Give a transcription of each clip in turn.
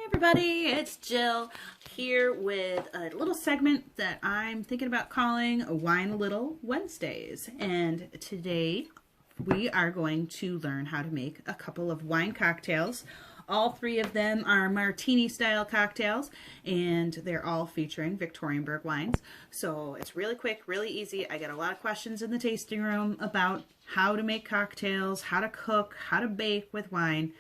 Everybody, it's Jill here with a little segment that I'm thinking about calling Wine a Little Wednesdays. And today we are going to learn how to make a couple of wine cocktails. All three of them are Martini style cocktails, and they're all featuring Victorianbourg Wines. So it's really quick, really easy. I get a lot of questions in the tasting room about how to make cocktails, how to cook, how to bake with wine.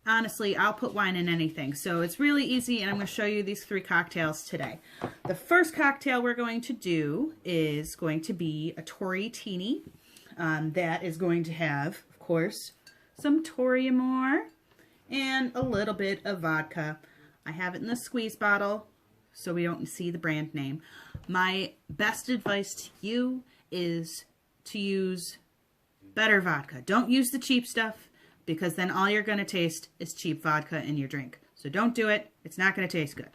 Honestly, I'll put wine in anything. So it's really easy, and I'm going to show you these three cocktails today. The first cocktail we're going to do is going to be a Torytini. That is going to have, of course, some Torytini and a little bit of vodka. I have it in the squeeze bottle so we don't see the brand name. My best advice to you is to use better vodka. Don't use the cheap stuff, because then all you're going to taste is cheap vodka in your drink. So don't do it. It's not going to taste good.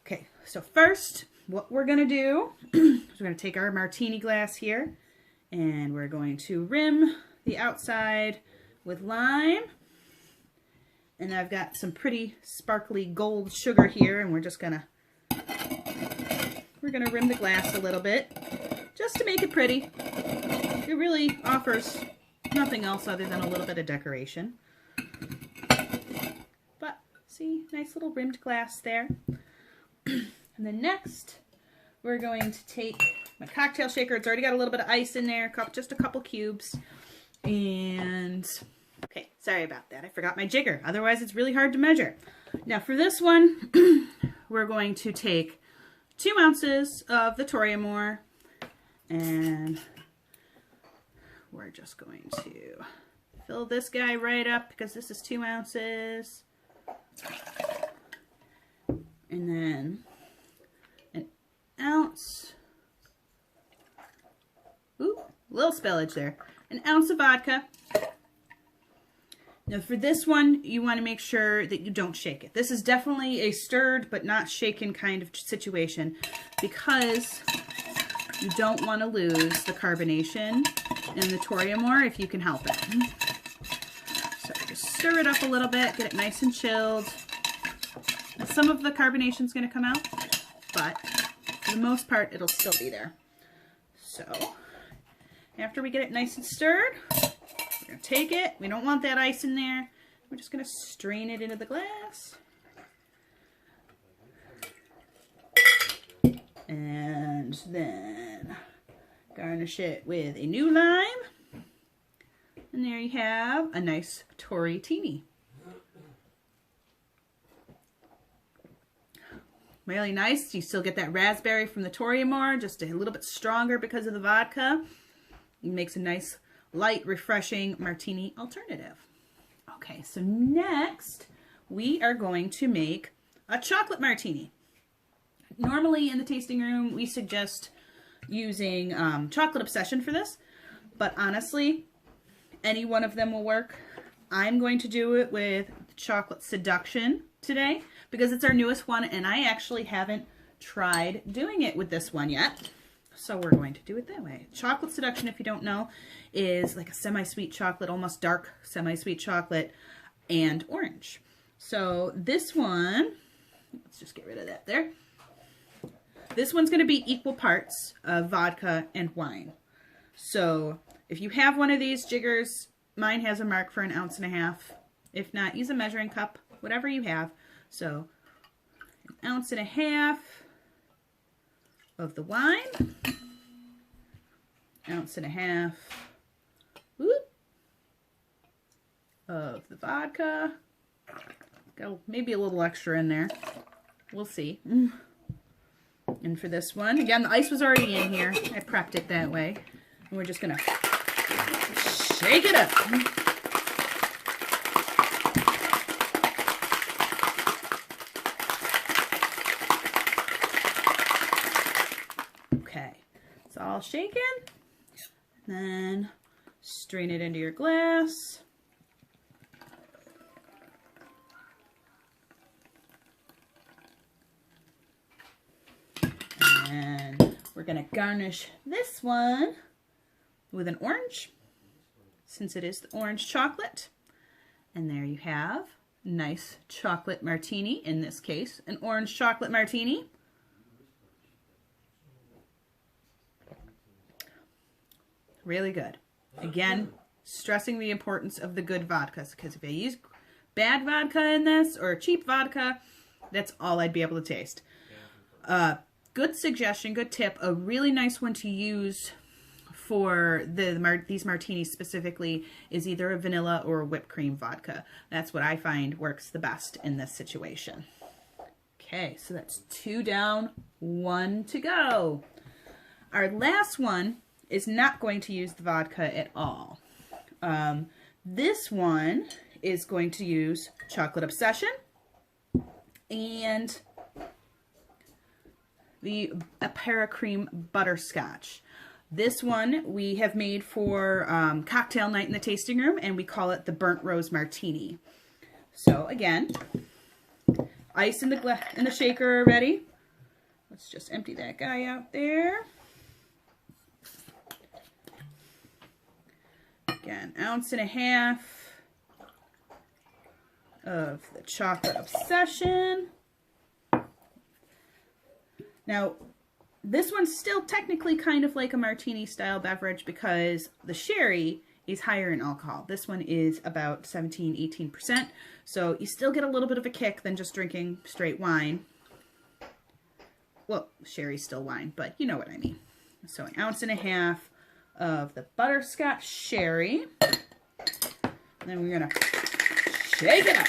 Okay, so first, what we're going to do is we're going to take our martini glass here, and we're going to rim the outside with lime. And I've got some pretty sparkly gold sugar here, and we're going to rim the glass a little bit just to make it pretty. It really offers nothing else other than a little bit of decoration. But see, nice little rimmed glass there. And then next, we're going to take my cocktail shaker. It's already got a little bit of ice in there, just a couple cubes. And okay, sorry about that. I forgot my jigger. Otherwise, it's really hard to measure. Now for this one, we're going to take 2 ounces of the Torytini, and we're just going to fill this guy right up because this is 2 ounces. And then an ounce. Ooh, a little spillage there. An ounce of vodka. Now for this one, you want to make sure that you don't shake it. This is definitely a stirred but not shaken kind of situation, because you don't want to lose the carbonation in the Torytini if you can help it. So just stir it up a little bit, get it nice and chilled. Now, some of the carbonation is going to come out, but for the most part, it'll still be there. So after we get it nice and stirred, we're going to take it. We don't want that ice in there. We're just going to strain it into the glass. And then garnish it with a new lime. And there you have a nice Torytini. Really nice. You still get that raspberry from the Torytini, just a little bit stronger because of the vodka. It makes a nice, light, refreshing martini alternative. Okay, so next we are going to make a chocolate martini. Normally in the tasting room, we suggest using Chocolate Obsession for this, but honestly, any one of them will work. I'm going to do it with Chocolate Seduction today because it's our newest one, and I actually haven't tried doing it with this one yet. So we're going to do it that way. Chocolate Seduction, if you don't know, is like a semi-sweet chocolate, almost dark semi-sweet chocolate, and orange. So this one, let's just get rid of that there. This one's going to be equal parts of vodka and wine. So if you have one of these jiggers, mine has a mark for 1.5 ounces. If not, use a measuring cup, whatever you have. So 1.5 ounces of the wine, 1.5 ounces of the vodka. Got maybe a little extra in there. We'll see. And for this one, again, the ice was already in here. I prepped it that way. And we're just going to shake it up. Okay, it's all shaken. Then strain it into your glass. And we're going to garnish this one with an orange, since it is the orange chocolate. And there you have nice chocolate martini, in this case, an orange chocolate martini. Really good. Again, stressing the importance of the good vodkas, because if I use bad vodka in this or cheap vodka, that's all I'd be able to taste. Good suggestion, good tip. A really nice one to use for these martinis specifically is either a vanilla or a whipped cream vodka. That's what I find works the best in this situation. Okay, so that's 2 down, 1 to go. Our last one is not going to use the vodka at all. This one is going to use Chocolate Obsession and the Apera Cream Butterscotch. This one we have made for cocktail night in the tasting room, and we call it the Burnt Rose Martini. So again, ice in the shaker already. Let's just empty that guy out there. Again, 1.5 ounces of the Chocolate Obsession. Now, this one's still technically kind of like a martini style beverage because the sherry is higher in alcohol. This one is about 17–18%, so you still get a little bit of a kick than just drinking straight wine. Well, sherry's still wine, but you know what I mean. So 1.5 ounces of the butterscotch sherry. And then we're gonna shake it up.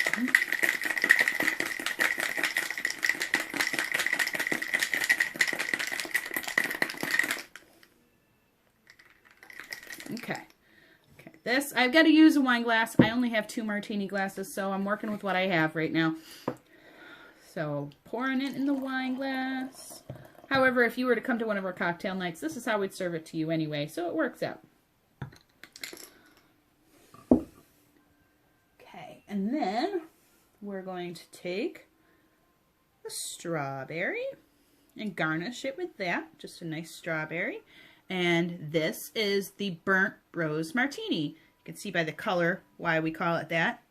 Okay. This, I've got to use a wine glass. I only have 2 martini glasses, so I'm working with what I have right now. So pouring it in the wine glass. However, if you were to come to one of our cocktail nights, this is how we'd serve it to you anyway, so it works out. Okay, and then we're going to take a strawberry and garnish it with that, just a nice strawberry. And this is the Burnt Rose Martini. You can see by the color why we call it that.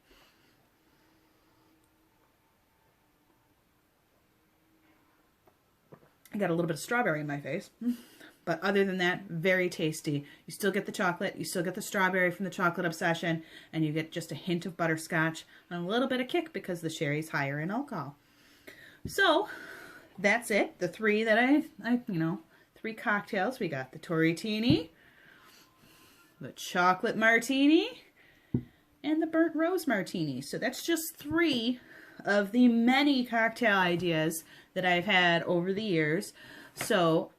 I got a little bit of strawberry in my face. But other than that, very tasty. You still get the chocolate, you still get the strawberry from the Chocolate Obsession, and you get just a hint of butterscotch and a little bit of kick because the sherry's higher in alcohol. So, that's it. The 3 that 3 cocktails. We got the Torytini, the Chocolate Martini, and the Burnt Rose Martini. So that's just 3 of the many cocktail ideas that I've had over the years. So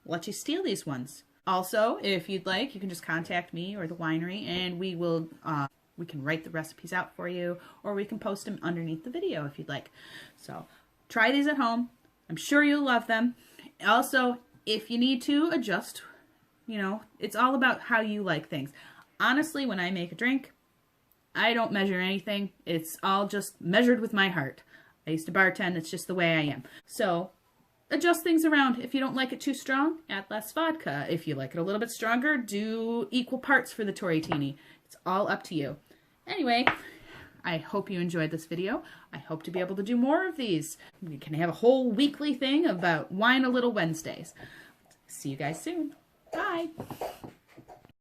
let you steal these ones. Also, if you'd like, you can just contact me or the winery, and we will we can write the recipes out for you, or we can post them underneath the video if you'd like. So try these at home. I'm sure you'll love them. Also, if you need to adjust, it's all about how you like things. Honestly, when I make a drink, I don't measure anything. It's all just measured with my heart. I used to bartend. It's just the way I am. So adjust things around. If you don't like it too strong, add less vodka. If you like it a little bit stronger, do equal parts for the Torytini. It's all up to you. Anyway, I hope you enjoyed this video. I hope to be able to do more of these. We can have a whole weekly thing about Wine a Little Wednesdays. See you guys soon. Bye.